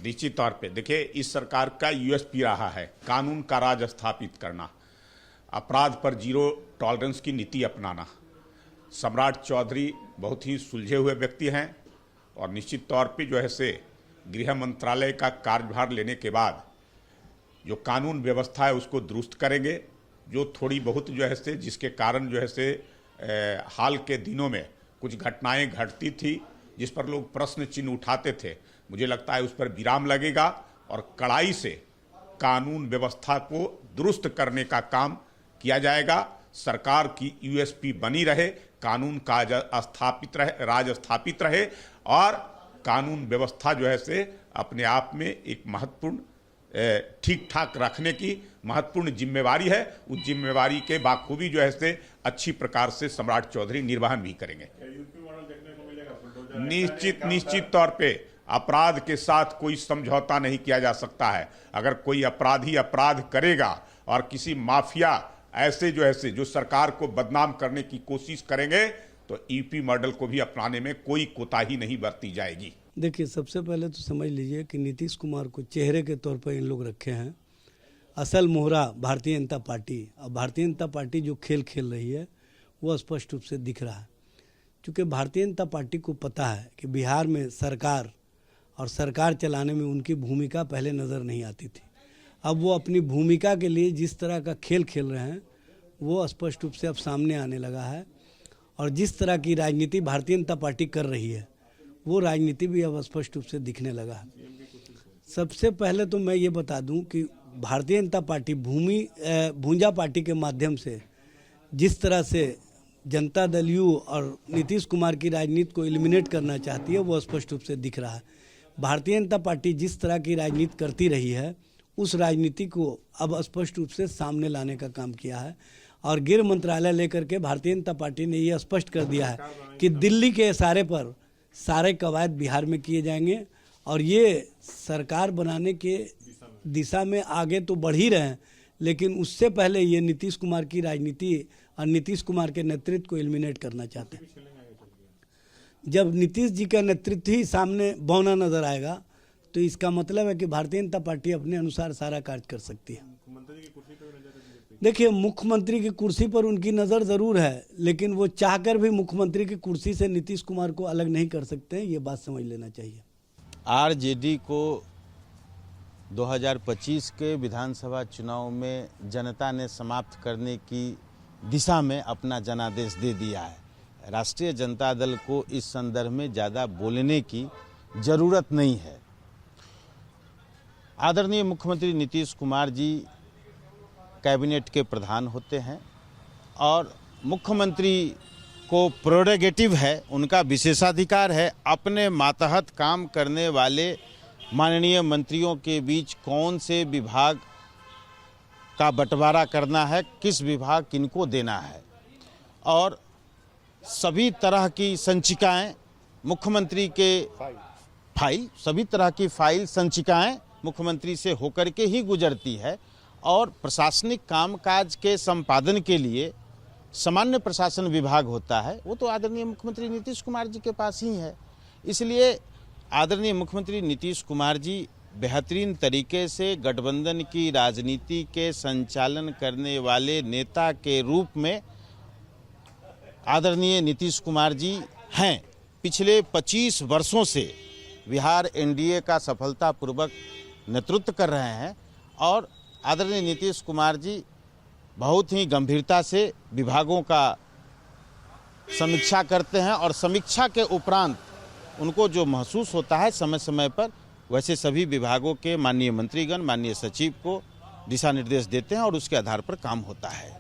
निश्चित तौर पे देखिए, इस सरकार का यूएसपी रहा है कानून का राज स्थापित करना, अपराध पर जीरो टॉलरेंस की नीति अपनाना। सम्राट चौधरी बहुत ही सुलझे हुए व्यक्ति हैं और निश्चित तौर पे जो है से गृह मंत्रालय का कार्यभार लेने के बाद जो कानून व्यवस्था है उसको दुरुस्त करेंगे। जो थोड़ी बहुत जो है से जिसके कारण जो है से हाल के दिनों में कुछ घटनाएं घटती थी जिस पर लोग प्रश्न चिन्ह उठाते थे, मुझे लगता है उस पर विराम लगेगा और कड़ाई से कानून व्यवस्था को दुरुस्त करने का काम किया जाएगा। सरकार की यूएसपी बनी रहे, कानून का राज स्थापित रहे और कानून व्यवस्था जो है से अपने आप में एक महत्वपूर्ण ठीक ठाक रखने की महत्वपूर्ण जिम्मेवारी है। उस जिम्मेवारी के बाखूबी जो है से अच्छी प्रकार से सम्राट चौधरी निर्वहन भी करेंगे। निश्चित तौर पे अपराध के साथ कोई समझौता नहीं किया जा सकता है। अगर कोई अपराधी अपराध करेगा और किसी माफिया ऐसे जो है से जो सरकार को बदनाम करने की कोशिश करेंगे तो यूपी मॉडल को भी अपनाने में कोई कोताही नहीं बरती जाएगी। देखिए, सबसे पहले तो समझ लीजिए कि नीतीश कुमार को चेहरे के तौर पर इन लोग रखे हैं। असल मोहरा भारतीय जनता पार्टी। अब भारतीय जनता पार्टी जो खेल खेल रही है वो स्पष्ट रूप से दिख रहा है, क्योंकि भारतीय जनता पार्टी को पता है कि बिहार में सरकार और सरकार चलाने में उनकी भूमिका पहले नज़र नहीं आती थी। अब वो अपनी भूमिका के लिए जिस तरह का खेल खेल रहे हैं वो स्पष्ट रूप से अब सामने आने लगा है और जिस तरह की राजनीति भारतीय जनता पार्टी कर रही है वो राजनीति भी अब स्पष्ट रूप से दिखने लगा है। सबसे पहले तो मैं ये बता दूं कि भारतीय जनता पार्टी भूंजा पार्टी के माध्यम से जिस तरह से जनता दल यू और नीतीश कुमार की राजनीति को एलिमिनेट करना चाहती है वो स्पष्ट रूप से दिख रहा है। भारतीय जनता पार्टी जिस तरह की राजनीति करती रही है उस राजनीति को अब स्पष्ट रूप से सामने लाने का काम किया है और गृह मंत्रालय लेकर के भारतीय जनता पार्टी ने यह स्पष्ट कर दिया है कि दिल्ली के इशारे पर सारे कवायद बिहार में किए जाएंगे और ये सरकार बनाने के दिशा में आगे तो बढ़ ही रहे हैं, लेकिन उससे पहले ये नीतीश कुमार की राजनीति और नीतीश कुमार के नेतृत्व को एलिमिनेट करना चाहते हैं। जब नीतीश जी का नेतृत्व ही सामने बौना नजर आएगा तो इसका मतलब है कि भारतीय जनता पार्टी अपने अनुसार सारा कार्य कर सकती है। देखिए, मुख्यमंत्री की कुर्सी पर उनकी नज़र ज़रूर है, लेकिन वो चाहकर भी मुख्यमंत्री की कुर्सी से नीतीश कुमार को अलग नहीं कर सकते हैं, ये बात समझ लेना चाहिए। आरजेडी को 2025 के विधानसभा चुनाव में जनता ने समाप्त करने की दिशा में अपना जनादेश दे दिया है। राष्ट्रीय जनता दल को इस संदर्भ में ज़्यादा बोलने की ज़रूरत नहीं है। आदरणीय मुख्यमंत्री नीतीश कुमार जी कैबिनेट के प्रधान होते हैं और मुख्यमंत्री को प्रोरेगेटिव है, उनका विशेषाधिकार है अपने मातहत काम करने वाले माननीय मंत्रियों के बीच कौन से विभाग का बंटवारा करना है, किस विभाग किनको देना है और सभी तरह की संचिकाएं मुख्यमंत्री के फाइल सभी तरह की फाइल संचिकाएं मुख्यमंत्री से होकर के ही गुजरती है और प्रशासनिक कामकाज के संपादन के लिए सामान्य प्रशासन विभाग होता है, वो तो आदरणीय मुख्यमंत्री नीतीश कुमार जी के पास ही है। इसलिए आदरणीय मुख्यमंत्री नीतीश कुमार जी बेहतरीन तरीके से गठबंधन की राजनीति के संचालन करने वाले नेता के रूप में आदरणीय नीतीश कुमार जी हैं। पिछले 25 वर्षों से बिहार एनडीए का सफलतापूर्वक नेतृत्व कर रहे हैं और आदरणीय नीतीश कुमार जी बहुत ही गंभीरता से विभागों का समीक्षा करते हैं और समीक्षा के उपरांत उनको जो महसूस होता है समय समय पर वैसे सभी विभागों के माननीय मंत्रीगण माननीय सचिव को दिशा निर्देश देते हैं और उसके आधार पर काम होता है।